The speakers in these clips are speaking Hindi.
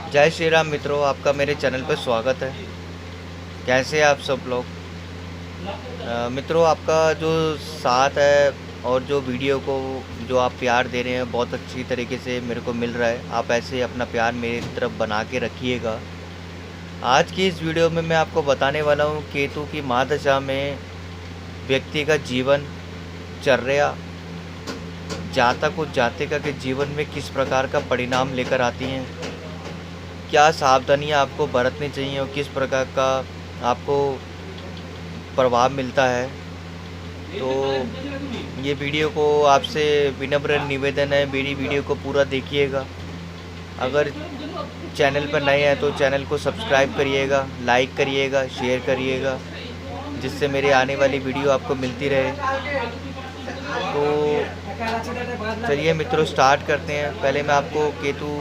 जय श्री राम मित्रों, आपका मेरे चैनल पर स्वागत है। कैसे हैं आप सब लोग? मित्रों, आपका जो साथ है और जो वीडियो को जो आप प्यार दे रहे हैं बहुत अच्छी तरीके से मेरे को मिल रहा है। आप ऐसे अपना प्यार मेरी तरफ बना के रखिएगा। आज की इस वीडियो में मैं आपको बताने वाला हूँ केतु की महादशा में व्यक्ति का जीवन चर्या, जातक और जातिका के जीवन में किस प्रकार का परिणाम लेकर आती हैं, क्या सावधानियाँ आपको बरतनी चाहिए और किस प्रकार का आपको प्रभाव मिलता है। तो ये वीडियो को आपसे विनम्र निवेदन है, मेरी वीडियो को पूरा देखिएगा। अगर चैनल पर नए हैं तो चैनल को सब्सक्राइब करिएगा, लाइक करिएगा, शेयर करिएगा, जिससे मेरे आने वाली वीडियो आपको मिलती रहे। तो चलिए मित्रों, स्टार्ट करते हैं। पहले मैं आपको केतु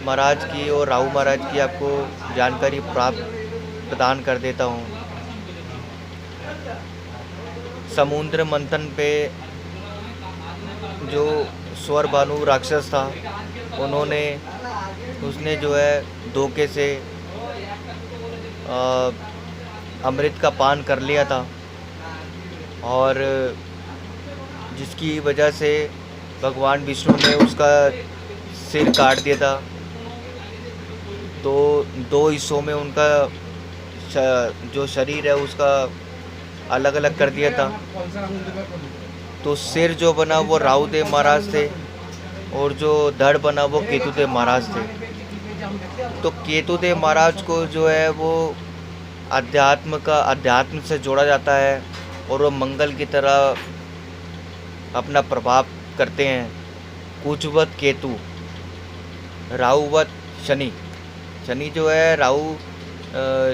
महाराज की और राहु महाराज की आपको जानकारी प्रदान कर देता हूँ। समुद्र मंथन पे जो स्वर भानु राक्षस था, उसने जो है धोखे से अमृत का पान कर लिया था, और जिसकी वजह से भगवान विष्णु ने उसका सिर काट दिया था। तो दो हिस्सों में उनका जो शरीर है उसका अलग अलग कर दिया था। तो सिर जो बना वो राहु देव महाराज थे और जो धड़ बना वो केतु देव महाराज थे। तो केतु देव महाराज को जो है वो अध्यात्म से जोड़ा जाता है और वो मंगल की तरह अपना प्रभाव करते हैं। कुचवत केतु, राहुवत शनि। शनि जो है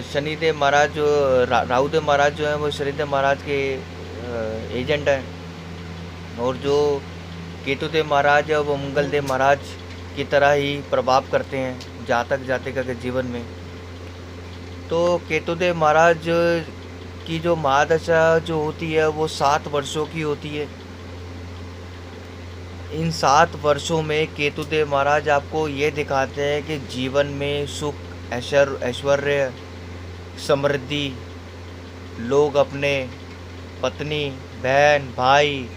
शनिदेव महाराज राहुदेव महाराज जो है वो शनिदेव महाराज के एजेंट हैं, और जो केतुदेव महाराज है वो मंगलदेव महाराज की तरह ही प्रभाव करते हैं जातक जातिका के जीवन में। तो केतुदेव महाराज की जो महादशा जो होती है वो 7 वर्षों की होती है। इन 7 वर्षों में केतुदेव महाराज आपको ये दिखाते हैं कि जीवन में सुख, ऐश्वर्य, समृद्धि, लोग अपने पत्नी, बहन, भाई,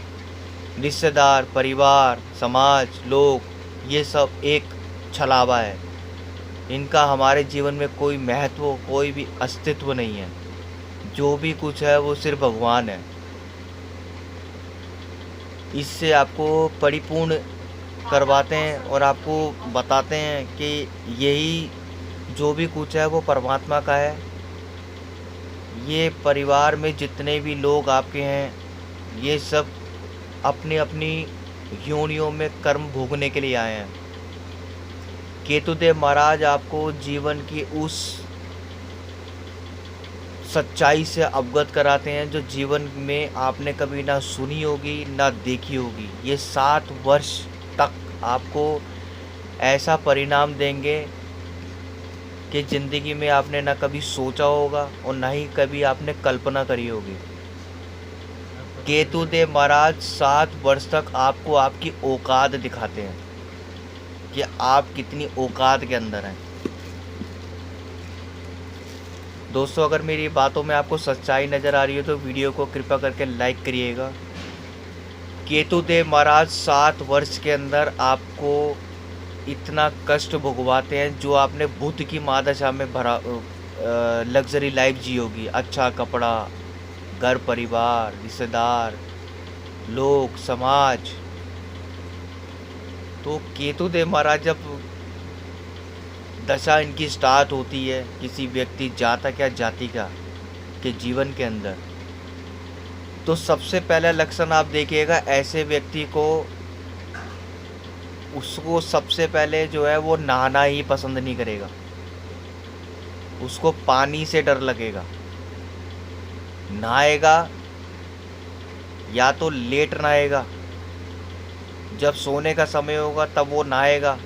रिश्तेदार, परिवार, समाज, लोग, ये सब एक छलावा है। इनका हमारे जीवन में कोई महत्व, कोई भी अस्तित्व नहीं है। जो भी कुछ है वो सिर्फ भगवान है। इससे आपको परिपूर्ण करवाते हैं और आपको बताते हैं कि यही जो भी कुछ है वो परमात्मा का है। ये परिवार में जितने भी लोग आपके हैं, ये सब अपनी अपनी योनियों में कर्म भोगने के लिए आए हैं। केतुदेव महाराज आपको जीवन की उस सच्चाई से अवगत कराते हैं जो जीवन में आपने कभी ना सुनी होगी ना देखी होगी। ये 7 वर्ष तक आपको ऐसा परिणाम देंगे कि ज़िंदगी में आपने ना कभी सोचा होगा और ना ही कभी आपने कल्पना करी होगी। केतुदेव महाराज 7 वर्ष तक आपको आपकी औकात दिखाते हैं कि आप कितनी औकात के अंदर हैं। दोस्तों, अगर मेरी बातों में आपको सच्चाई नज़र आ रही है तो वीडियो को कृपया करके लाइक करिएगा। केतुदेव महाराज 7 वर्ष के अंदर आपको इतना कष्ट भुगवाते हैं जो आपने बुद्ध की महादशा में भरा लग्जरी लाइफ जी होगी। अच्छा कपड़ा, घर परिवार, रिश्तेदार, लोग, समाज। तो केतुदेव महाराज जब दशा इनकी स्टार्ट होती है किसी व्यक्ति, जातक या जातिका के जीवन के अंदर, तो सबसे पहला लक्षण आप देखिएगा, ऐसे व्यक्ति को उसको सबसे पहले जो है वो नहाना ही पसंद नहीं करेगा। उसको पानी से डर लगेगा। नहाएगा या तो लेट नहाएगा, जब सोने का समय होगा तब वो नहाएगा,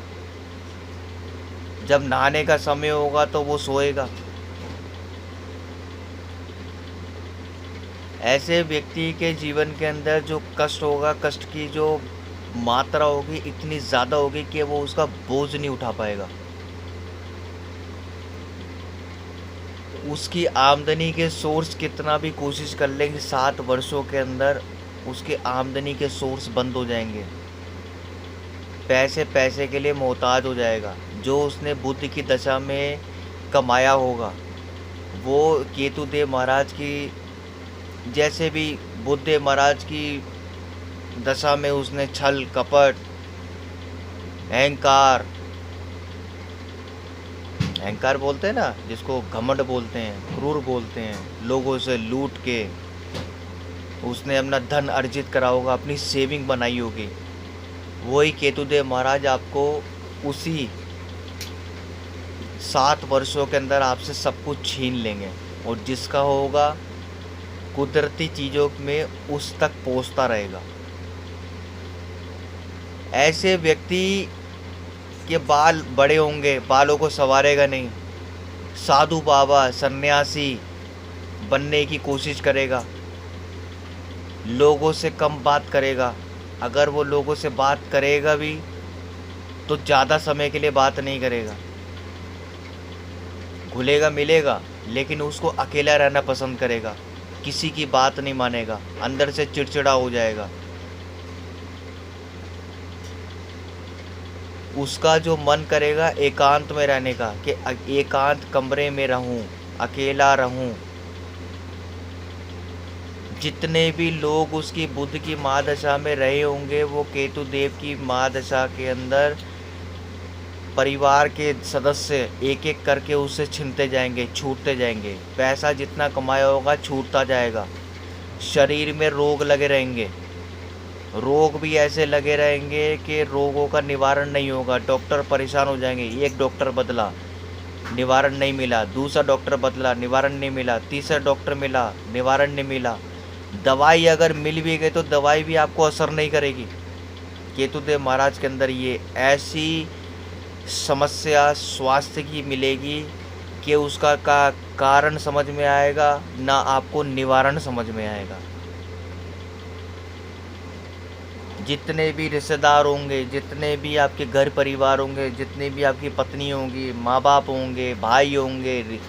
जब नहाने का समय होगा तो वो सोएगा। ऐसे व्यक्ति के जीवन के अंदर जो कष्ट होगा, कष्ट की जो मात्रा होगी इतनी ज़्यादा होगी कि वो उसका बोझ नहीं उठा पाएगा। उसकी आमदनी के सोर्स कितना भी कोशिश कर लेंगे 7 वर्षों के अंदर उसके आमदनी के सोर्स बंद हो जाएंगे। पैसे पैसे के लिए मोहताज हो जाएगा। जो उसने बुध की दशा में कमाया होगा वो केतु देव महाराज की, जैसे भी बुध देव महाराज की दशा में उसने छल कपट, अहंकार बोलते हैं ना, जिसको घमंड बोलते हैं, क्रूर बोलते हैं, लोगों से लूट के उसने अपना धन अर्जित करा होगा, अपनी सेविंग बनाई होगी, वही केतुदेव महाराज आपको उसी 7 वर्षों के अंदर आपसे सब कुछ छीन लेंगे। और जिसका होगा कुदरती चीज़ों में उस तक पहुंचता रहेगा। ऐसे व्यक्ति के बाल बड़े होंगे, बालों को संवारेगा नहीं, साधु बाबा सन्यासी बनने की कोशिश करेगा, लोगों से कम बात करेगा। अगर वो लोगों से बात करेगा भी तो ज़्यादा समय के लिए बात नहीं करेगा, घुलेगा मिलेगा, लेकिन उसको अकेला रहना पसंद करेगा, किसी की बात नहीं मानेगा, अंदर से चिड़चिड़ा हो जाएगा। उसका जो मन करेगा एकांत में रहने का, कि एकांत कमरे में रहूं, अकेला रहूं। जितने भी लोग उसकी बुध की महादशा में रहे होंगे वो केतु देव की महादशा के अंदर परिवार के सदस्य एक एक करके उससे छिनते जाएंगे, छूटते जाएंगे। पैसा जितना कमाया होगा छूटता जाएगा। शरीर में रोग लगे रहेंगे, रोग भी ऐसे लगे रहेंगे कि रोगों का निवारण नहीं होगा। डॉक्टर परेशान हो जाएंगे, एक डॉक्टर बदला निवारण नहीं मिला, दूसरा डॉक्टर बदला निवारण नहीं मिला, तीसरा डॉक्टर मिला निवारण नहीं मिला। दवाई अगर मिल भी गई तो दवाई भी आपको असर नहीं करेगी। केतुदेव महाराज के अंदर ये ऐसी समस्या स्वास्थ्य की मिलेगी कि उसका कारण समझ में आएगा ना आपको निवारण समझ में आएगा। जितने भी रिश्तेदार होंगे, जितने भी आपके घर परिवार होंगे, जितने भी आपकी पत्नी होंगी, माँ बाप होंगे, भाई होंगे,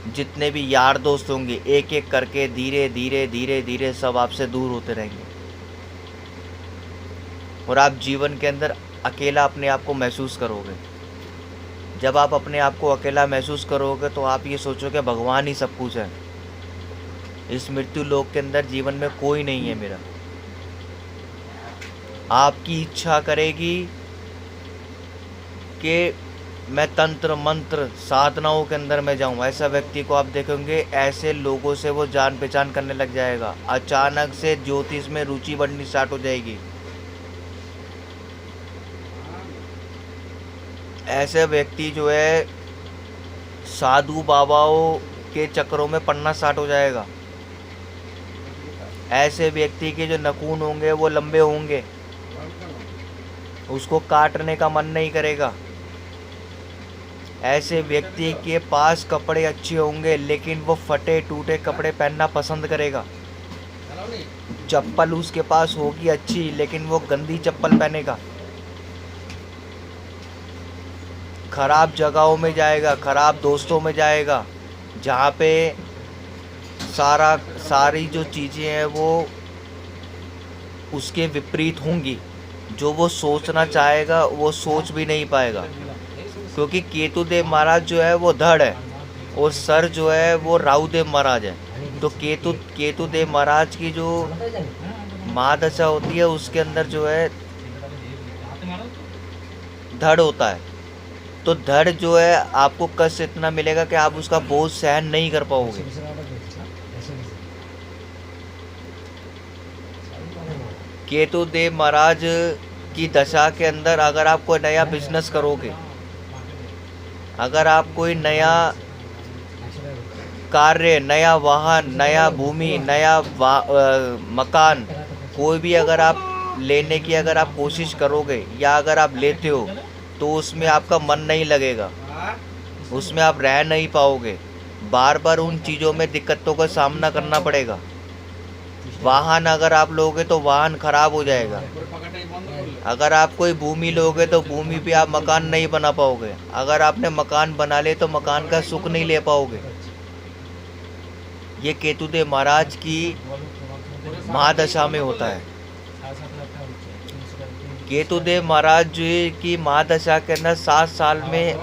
जितने भी यार दोस्त होंगे, एक एक करके धीरे धीरे धीरे धीरे सब आपसे दूर होते रहेंगे। और आप जीवन के अंदर अकेला अपने आप को महसूस करोगे। जब आप अपने आप को अकेला महसूस करोगे तो आप ये सोचोगे भगवान ही सब कुछ है, इस मृत्यु लोक के अंदर जीवन में कोई नहीं है मेरा। आपकी इच्छा करेगी कि मैं तंत्र मंत्र साधनाओं के अंदर में जाऊं। ऐसा व्यक्ति को आप देखेंगे, ऐसे लोगों से वो जान पहचान करने लग जाएगा। अचानक से ज्योतिष में रुचि बढ़नी स्टार्ट हो जाएगी। ऐसे व्यक्ति जो है साधु बाबाओं के चक्रों में पड़ना स्टार्ट हो जाएगा। ऐसे व्यक्ति के जो नाखून होंगे वो लंबे होंगे, उसको काटने का मन नहीं करेगा। ऐसे व्यक्ति के पास कपड़े अच्छे होंगे लेकिन वो फटे टूटे कपड़े पहनना पसंद करेगा। चप्पल उसके पास होगी अच्छी लेकिन वो गंदी चप्पल पहनेगा। खराब जगहों में जाएगा, खराब दोस्तों में जाएगा, जहाँ पे सारी जो चीज़ें हैं वो उसके विपरीत होंगी। जो वो सोचना चाहेगा वो सोच भी नहीं पाएगा, क्योंकि केतुदेव महाराज जो है वो धड़ है और सर जो है वो राहुदेव महाराज है। तो केतुदेव महाराज की जो महादशा होती है उसके अंदर जो है धड़ होता है। तो धड़ जो है आपको कष्ट इतना मिलेगा कि आप उसका बोझ सहन नहीं कर पाओगे। केतुदेव महाराज की दशा के अंदर अगर आप कोई नया बिजनेस करोगे, अगर आप कोई नया कार्य, नया वाहन, नया भूमि, नया मकान, कोई भी अगर आप लेने की अगर आप कोशिश करोगे या अगर आप लेते हो तो उसमें आपका मन नहीं लगेगा, उसमें आप रह नहीं पाओगे। बार बार उन चीज़ों में दिक्कतों का सामना करना पड़ेगा। वाहन अगर आप लोगे तो वाहन खराब हो जाएगा। अगर आप कोई भूमि लोगे तो भूमि पे आप मकान नहीं बना पाओगे। अगर आपने मकान बना ले तो मकान का सुख नहीं ले पाओगे। ये केतुदेव महाराज की महादशा में होता है। केतुदेव महाराज जी की महादशा के अंदर 7 साल में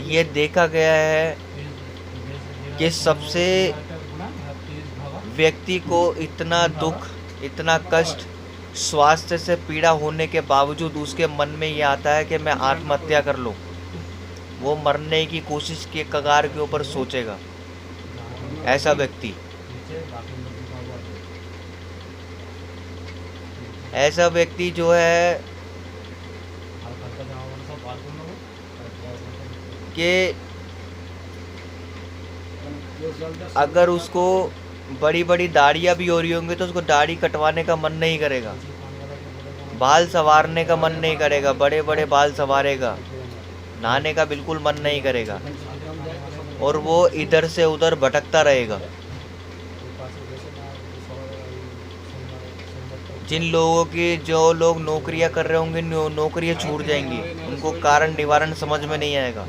ये देखा गया है कि सबसे व्यक्ति को इतना दुख, इतना कष्ट, स्वास्थ्य से पीड़ा होने के बावजूद उसके मन में ये आता है कि मैं आत्महत्या कर लूं। वो मरने की कोशिश के कगार के ऊपर सोचेगा ऐसा व्यक्ति। ऐसा व्यक्ति जो है कि अगर उसको बड़ी बड़ी दाढ़ियाँ भी हो रही होंगी तो उसको दाढ़ी कटवाने का मन नहीं करेगा, बाल संवारने का मन नहीं करेगा, बड़े बड़े बाल संवारेगा, नहाने का बिल्कुल मन नहीं करेगा और वो इधर से उधर भटकता रहेगा। जिन लोगों की, जो लोग नौकरियां कर रहे होंगे, नौकरियां छूट जाएंगी, उनको कारण निवारण समझ में नहीं आएगा।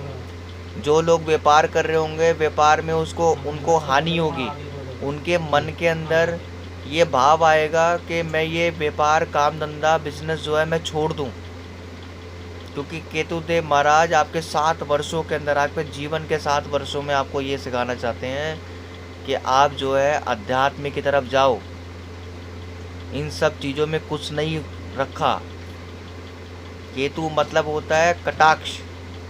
जो लोग व्यापार कर रहे होंगे, व्यापार में उनको हानि होगी, उनके मन के अंदर ये भाव आएगा कि मैं ये व्यापार, काम धंधा, बिजनेस जो है मैं छोड़ दूं। क्योंकि केतुदेव महाराज आपके 7 वर्षों के अंदर, आपके जीवन के 7 वर्षों में आपको ये सिखाना चाहते हैं कि आप जो है अध्यात्म की तरफ जाओ। इन सब चीज़ों में कुछ नहीं रखा। केतु मतलब होता है कटाक्ष,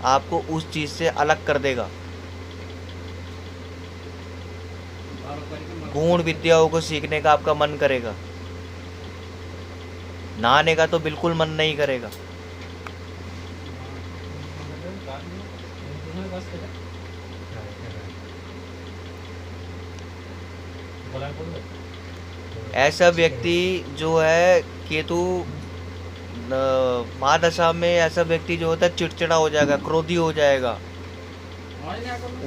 आपको उस चीज़ से अलग कर देगा। गूढ़ विद्याओं को सीखने का आपका मन करेगा, नहाने का तो बिल्कुल मन नहीं करेगा। ऐसा व्यक्ति जो है केतु महादशा में, ऐसा व्यक्ति जो होता है चिड़चिड़ा हो जाएगा, क्रोधी हो जाएगा।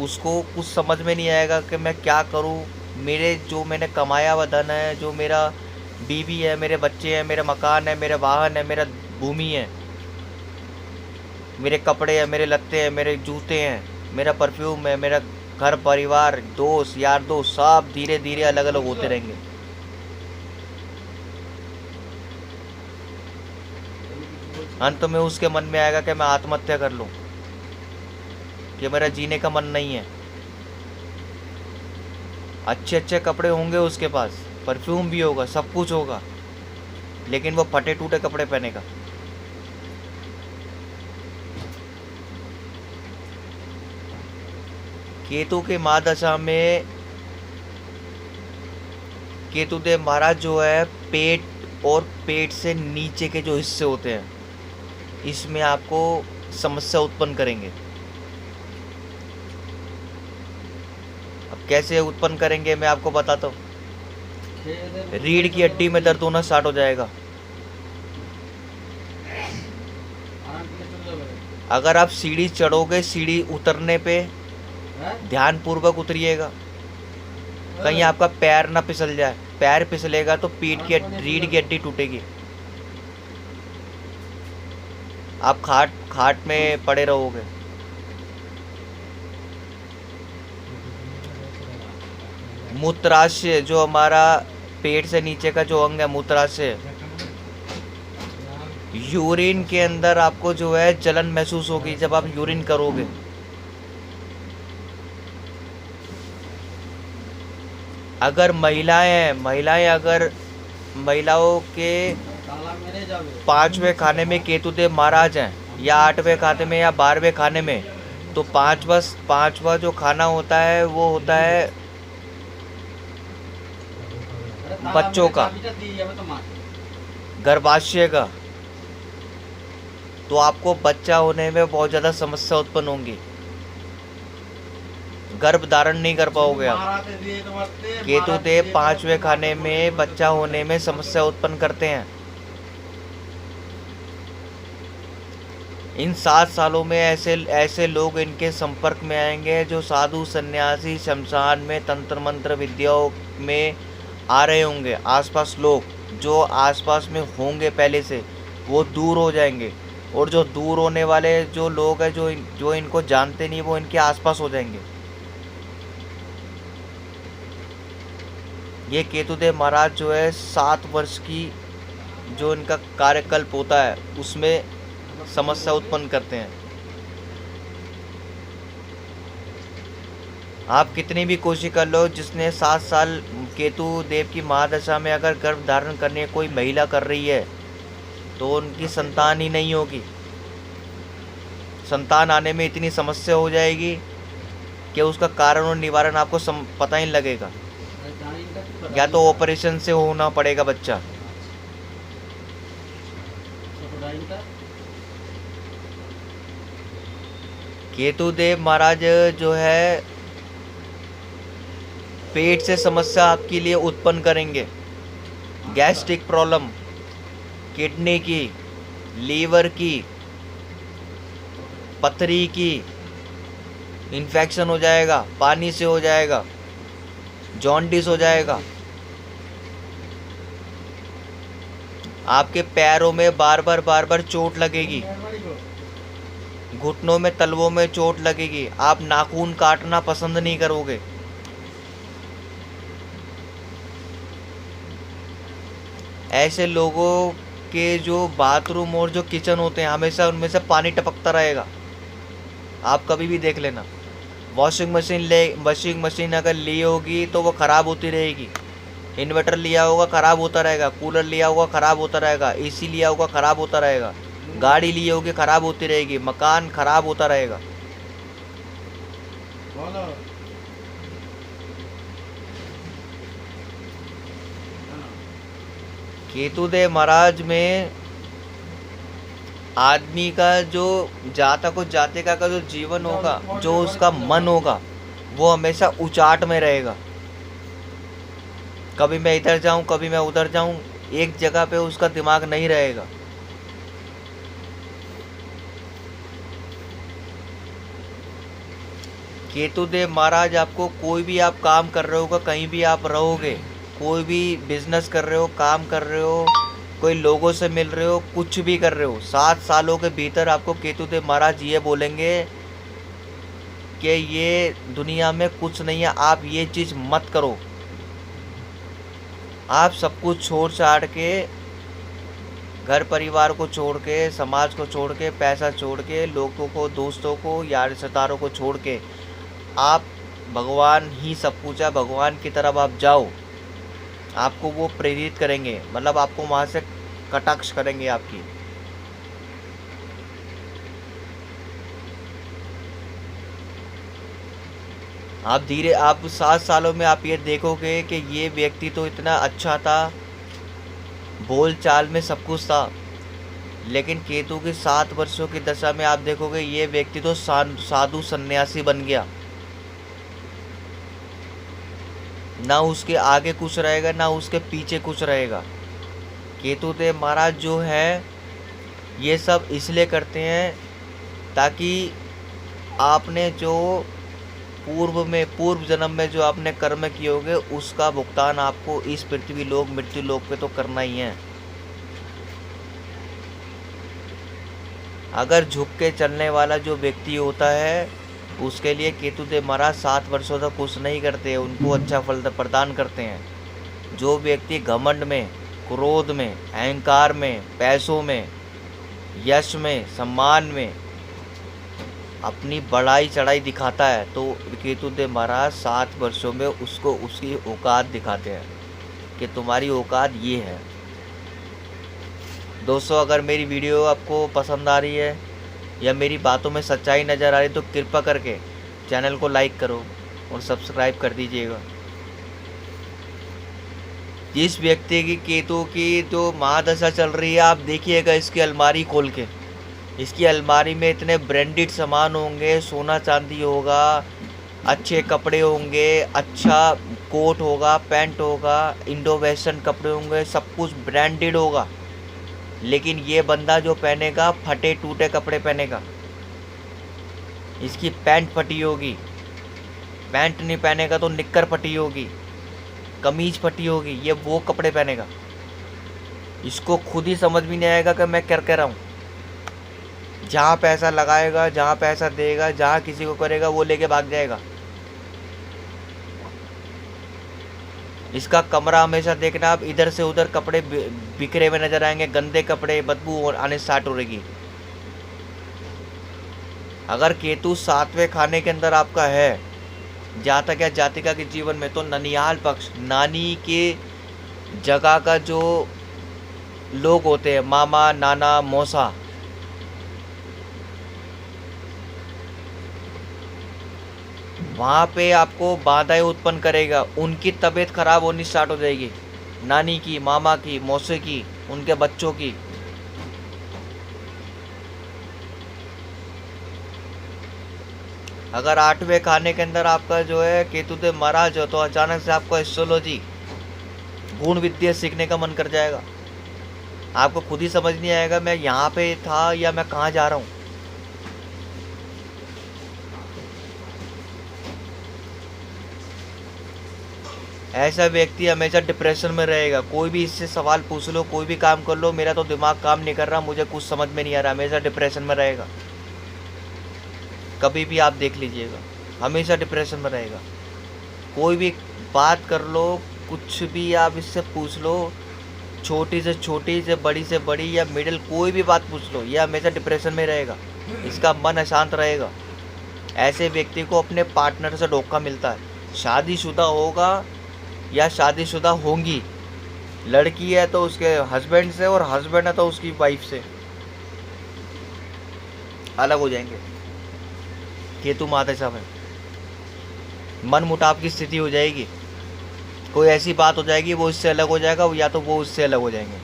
उसको कुछ समझ में नहीं आएगा कि मैं क्या करूं। मेरे जो मैंने कमाया हुआ धन है, जो मेरा बीवी है, मेरे बच्चे हैं, मेरा मकान है, मेरे वाहन है, मेरा भूमि है, मेरे कपड़े हैं, मेरे लत्ते हैं, मेरे जूते हैं, मेरा परफ्यूम है, मेरा घर परिवार, दोस्त यार दोस्त, सब धीरे धीरे अलग अलग होते रहेंगे। अंत में उसके मन में आएगा कि मैं आत्महत्या कर लूं, कि मेरा जीने का मन नहीं है। अच्छे अच्छे कपड़े होंगे उसके पास, परफ्यूम भी होगा, सब कुछ होगा, लेकिन वो फटे टूटे कपड़े पहनेगा। केतु के महादशा में केतुदेव महाराज जो है पेट और पेट से नीचे के जो हिस्से होते हैं, इसमें आपको समस्या उत्पन्न करेंगे। अब कैसे उत्पन्न करेंगे मैं आपको बताता हूँ। रीढ़ की हड्डी में दर्द होना स्टार्ट हो जाएगा। अगर आप सीढ़ी चढ़ोगे, सीढ़ी उतरने पे ध्यान पूर्वक उतरिएगा, कहीं आपका पैर ना फिसल जाए। पैर फिसलेगा तो रीढ़ की हड्डी टूटेगी। आप खाट में पड़े रहोगे। मूत्राशय, जो हमारा पेट से नीचे का जो अंग है, मूत्राशय, यूरिन के अंदर आपको जो है जलन महसूस होगी जब आप यूरिन करोगे। अगर महिलाओं के 5वें खाने में केतुदेव महाराज हैं, या 8वें खाने में या 12वें खाने में, तो पांचवा जो खाना होता है वो होता है बच्चों का, गर्भाशय का। तो आपको बच्चा होने में बहुत ज़्यादा समस्या उत्पन्न होंगी, गर्भ धारण नहीं कर पाओगे आप। केतुदेव 5वें खाने में बच्चा होने में समस्या उत्पन्न करते हैं। इन 7 सालों में ऐसे लोग इनके संपर्क में आएंगे जो साधु सन्यासी, शमशान में तंत्र मंत्र विद्याओं में आ रहे होंगे। आसपास लोग जो आसपास में होंगे पहले से, वो दूर हो जाएंगे, और जो दूर होने वाले जो लोग हैं, जो इनको जानते नहीं, वो इनके आसपास हो जाएंगे। ये केतुदेव महाराज जो है 7 वर्ष की जो इनका कार्यकल्प होता है उसमें समस्या उत्पन्न करते हैं। आप कितनी भी कोशिश कर लो, जिसने 7 साल केतु देव की महादशा में अगर गर्भ धारण करने कोई महिला कर रही है तो उनकी संतान ही नहीं होगी। संतान आने में इतनी समस्या हो जाएगी कि उसका कारण और निवारण आपको पता ही लगेगा, या तो ऑपरेशन से होना पड़ेगा बच्चा। केतुदेव महाराज जो है पेट से समस्या आपके लिए उत्पन्न करेंगे। गैस्ट्रिक प्रॉब्लम, किडनी की, लीवर की, पथरी की इन्फेक्शन हो जाएगा, पानी से हो जाएगा, जॉन्डिस हो जाएगा। आपके पैरों में बार बार चोट लगेगी, घुटनों में, तलवों में चोट लगेगी। आप नाखून काटना पसंद नहीं करोगे। ऐसे लोगों के जो बाथरूम और जो किचन होते हैं हमेशा उनमें से पानी टपकता रहेगा। आप कभी भी देख लेना। वॉशिंग मशीन अगर ली होगी तो वो ख़राब होती रहेगी। इन्वर्टर लिया होगा ख़राब होता रहेगा, कूलर लिया होगा ख़राब होता रहेगा, एसी लिया होगा ख़राब होता रहेगा, गाड़ी ली होगी ख़राब होती रहेगी, मकान ख़राब होता रहेगा। केतुदेव महाराज में आदमी का जो जातक और जातिका का जो जीवन होगा, जो उसका मन होगा, वो हमेशा उचाट में रहेगा। कभी मैं इधर जाऊं, कभी मैं उधर जाऊं, एक जगह पे उसका दिमाग नहीं रहेगा। केतुदेव महाराज आपको कोई भी आप काम कर रहे होगा, कहीं भी आप रहोगे, कोई भी बिजनेस कर रहे हो, काम कर रहे हो, कोई लोगों से मिल रहे हो, कुछ भी कर रहे हो, 7 सालों के भीतर आपको केतुदेव महाराज ये बोलेंगे कि ये दुनिया में कुछ नहीं है, आप ये चीज़ मत करो। आप सब कुछ छोड़ छाड़ के, घर परिवार को छोड़ के, समाज को छोड़ के, पैसा छोड़ के, लोगों को, दोस्तों को, यार रिश्तेदारों को छोड़ के आप भगवान ही सब कुछ है, भगवान की तरफ आप जाओ। आपको वो प्रेरित करेंगे, मतलब आपको वहाँ से कटाक्ष करेंगे आपकी। आप 7 सालों में आप ये देखोगे कि ये व्यक्ति तो इतना अच्छा था, बोल चाल में सब कुछ था, लेकिन केतु की 7 वर्षों की दशा में आप देखोगे ये व्यक्ति तो साधु सन्यासी बन गया। ना उसके आगे कुछ रहेगा, ना उसके पीछे कुछ रहेगा। केतुदेव महाराज जो है ये सब इसलिए करते हैं ताकि आपने जो पूर्व जन्म में जो आपने कर्म किए होंगे उसका भुगतान आपको इस पृथ्वी लोक, मृत्यु लोक पे तो करना ही है। अगर झुक के चलने वाला जो व्यक्ति होता है उसके लिए केतुदेव महाराज 7 वर्षों तक कुछ नहीं करते, उनको अच्छा फल प्रदान करते हैं। जो व्यक्ति घमंड में, क्रोध में, अहंकार में, पैसों में, यश में, सम्मान में अपनी बढ़ाई चढ़ाई दिखाता है तो केतुदेव महाराज 7 वर्षों में उसको उसकी औकात दिखाते हैं कि तुम्हारी औकात ये है। दोस्तों, अगर मेरी वीडियो आपको पसंद आ रही है या मेरी बातों में सच्चाई नज़र आ रही है तो कृपया करके चैनल को लाइक करो और सब्सक्राइब कर दीजिएगा। जिस व्यक्ति की केतु की जो महादशा चल रही है, आप देखिएगा इसकी अलमारी खोल के, इसकी अलमारी में इतने ब्रांडेड सामान होंगे, सोना चांदी होगा, अच्छे कपड़े होंगे, अच्छा कोट होगा, पैंट होगा, इंडो वेस्टर्न कपड़े होंगे, सब कुछ ब्रांडेड होगा। लेकिन ये बंदा जो पहनेगा फटे टूटे कपड़े पहनेगा। इसकी पैंट फटी होगी, पैंट नहीं पहनेगा तो निक्कर फटी होगी, कमीज फटी होगी, ये वो कपड़े पहनेगा। इसको खुद ही समझ भी नहीं आएगा कि मैं क्या कह रहा हूँ। जहाँ पैसा लगाएगा, जहाँ पैसा देगा, जहाँ किसी को करेगा वो लेके भाग जाएगा। इसका कमरा हमेशा देखना, आप इधर से उधर कपड़े बिखरे हुए नजर आएंगे, गंदे कपड़े, बदबू आने स्टार्ट हो रहेगी। अगर केतु 7वें खाने के अंदर आपका है, जातक या जातिका के जीवन में, तो ननिहाल पक्ष, नानी के जगह का जो लोग होते हैं, मामा, नाना, मौसा, वहाँ पे आपको बाधाएं उत्पन्न करेगा। उनकी तबीयत खराब होनी स्टार्ट हो जाएगी, नानी की, मामा की, मौसे की, उनके बच्चों की। अगर 8वें खाने के अंदर आपका जो है केतुदेव महाराज हो, तो अचानक से आपको एस्ट्रोलॉजी, गुण विद्या सीखने का मन कर जाएगा। आपको खुद ही समझ नहीं आएगा मैं यहाँ पे था या मैं कहाँ जा रहा हूँ। ऐसा व्यक्ति हमेशा डिप्रेशन में रहेगा। कोई भी इससे सवाल पूछ लो, कोई भी काम कर लो, मेरा तो दिमाग काम नहीं कर रहा, मुझे कुछ समझ में नहीं आ रहा, हमेशा डिप्रेशन में रहेगा। कभी भी आप देख लीजिएगा, हमेशा डिप्रेशन में रहेगा। कोई भी बात कर लो, कुछ भी आप इससे पूछ लो, छोटी से छोटी से बड़ी या मिडिल, कोई भी बात पूछ लो, ये हमेशा डिप्रेशन में रहेगा। इसका मन अशांत रहेगा। ऐसे व्यक्ति को अपने पार्टनर से धोखा मिलता है। शादीशुदा होगा या शादीशुदा होंगी, लड़की है तो उसके हस्बैंड से, और हस्बैंड है तो उसकी वाइफ से अलग हो जाएंगे। केतु महादशा में मन मुटाव की स्थिति हो जाएगी। कोई ऐसी बात हो जाएगी, वो इससे अलग हो जाएगा, या तो वो उससे अलग हो जाएंगे।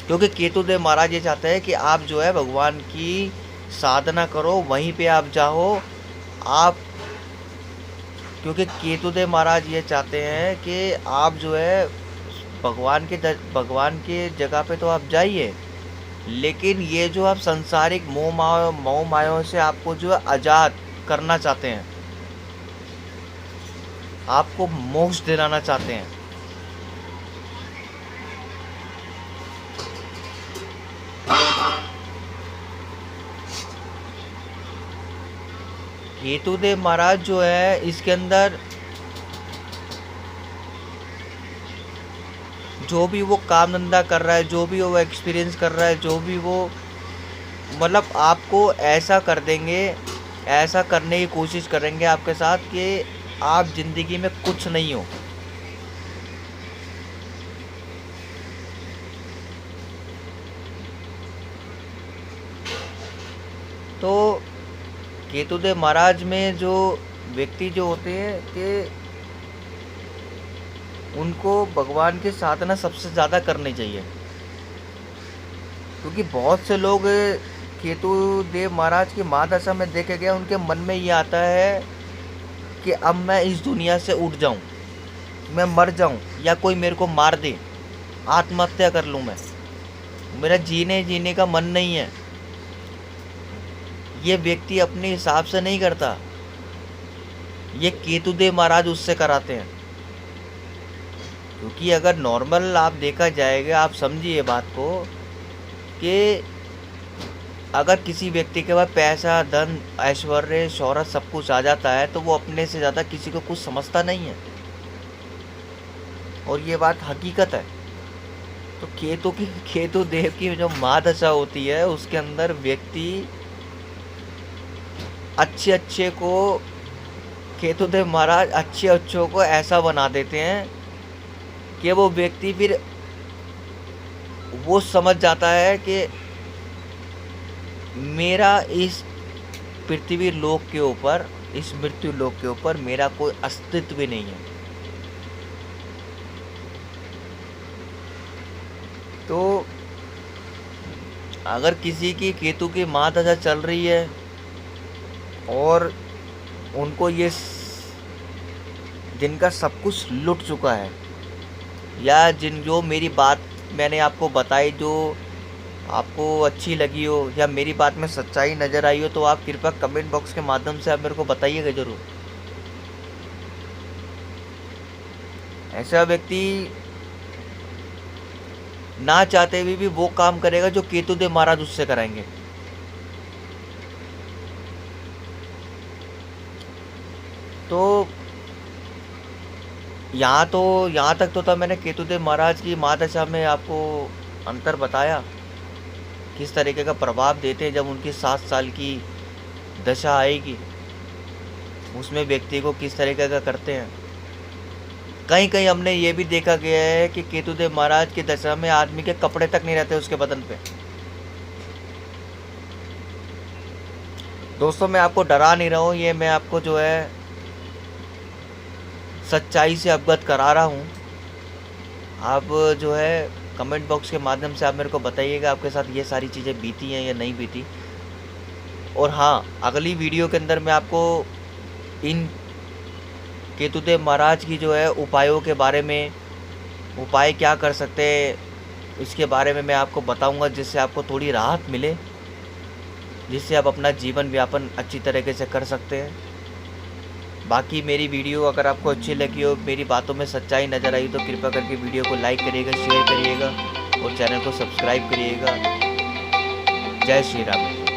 क्योंकि केतुदेव महाराज ये चाहते हैं कि आप जो है भगवान की साधना करो, वहीं पे आप जाओ। आप, क्योंकि केतुदेव महाराज ये चाहते हैं कि आप जो है भगवान के जगह पे तो आप जाइए, लेकिन ये जो आप सांसारिक मोह मायों से आपको जो है आज़ाद करना चाहते हैं, आपको मोक्ष दिलाना चाहते हैं। केतुदेव महाराज जो है इसके अंदर जो भी वो काम धंधा कर रहा है, जो भी वो एक्सपीरियंस कर रहा है, जो भी वो मतलब आपको ऐसा कर देंगे, ऐसा करने की कोशिश करेंगे आपके साथ कि आप ज़िंदगी में कुछ नहीं हो। तो केतुदेव महाराज में जो व्यक्ति जो होते हैं कि उनको भगवान की साधना सबसे ज़्यादा करनी चाहिए। क्योंकि बहुत से लोग केतुदेव महाराज की महादशा में देखे गए, उनके मन में ये आता है कि अब मैं इस दुनिया से उठ जाऊं, मैं मर जाऊं, या कोई मेरे को मार दे, आत्महत्या कर लूं मैं, मेरा जीने का मन नहीं है। ये व्यक्ति अपने हिसाब से नहीं करता, ये केतुदेव महाराज उससे कराते हैं। क्योंकि अगर नॉर्मल आप देखा जाएगा, आप समझिए बात को, कि अगर किसी व्यक्ति के पास पैसा, धन, ऐश्वर्य, शोहरत सब कुछ आ जाता है, तो वो अपने से ज़्यादा किसी को कुछ समझता नहीं है, और ये बात हकीकत है। तो केतुदेव की जो महादशा होती है, उसके अंदर व्यक्ति अच्छे को, केतुदेव महाराज अच्छों को ऐसा बना देते हैं कि वो व्यक्ति फिर वो समझ जाता है कि मेरा इस पृथ्वी लोक के ऊपर, इस मृत्यु लोक के ऊपर मेरा कोई अस्तित्व भी नहीं है। तो अगर किसी की केतु की महादशा चल रही है और उनको ये जिनका सब कुछ लुट चुका है, या जो मेरी बात मैंने आपको बताई, जो आपको अच्छी लगी हो या मेरी बात में सच्चाई नज़र आई हो, तो आप कृपया कमेंट बॉक्स के माध्यम से आप मेरे को बताइएगा ज़रूर। ऐसा व्यक्ति ना चाहते हुए भी वो काम करेगा जो केतुदेव महाराज उससे कराएंगे। तो यहाँ तक तो था, मैंने केतुदेव महाराज की महादशा में आपको अंतर बताया, किस तरीके का प्रभाव देते हैं जब उनकी 7 साल की दशा आएगी, उसमें व्यक्ति को किस तरीके का करते हैं। कहीं कहीं हमने ये भी देखा गया है कि केतुदेव महाराज की दशा में आदमी के कपड़े तक नहीं रहते उसके बदन पे। दोस्तों मैं आपको डरा नहीं रहा हूँ, ये मैं आपको जो है सच्चाई से अवगत करा रहा हूँ। आप जो है कमेंट बॉक्स के माध्यम से आप मेरे को बताइएगा आपके साथ ये सारी चीज़ें बीती हैं या नहीं बीती। और हाँ, अगली वीडियो के अंदर मैं आपको इन केतुदेव महाराज की जो है उपायों के बारे में, उपाय क्या कर सकते हैं इसके बारे में मैं आपको बताऊंगा, जिससे आपको थोड़ी राहत मिले, जिससे आप अपना जीवन व्यापन अच्छी तरीके से कर सकते हैं। बाकी मेरी वीडियो अगर आपको अच्छी लगी हो, मेरी बातों में सच्चाई नज़र आई, तो कृपया करके वीडियो को लाइक करिएगा, शेयर करिएगा और चैनल को सब्सक्राइब करिएगा। जय श्री राम।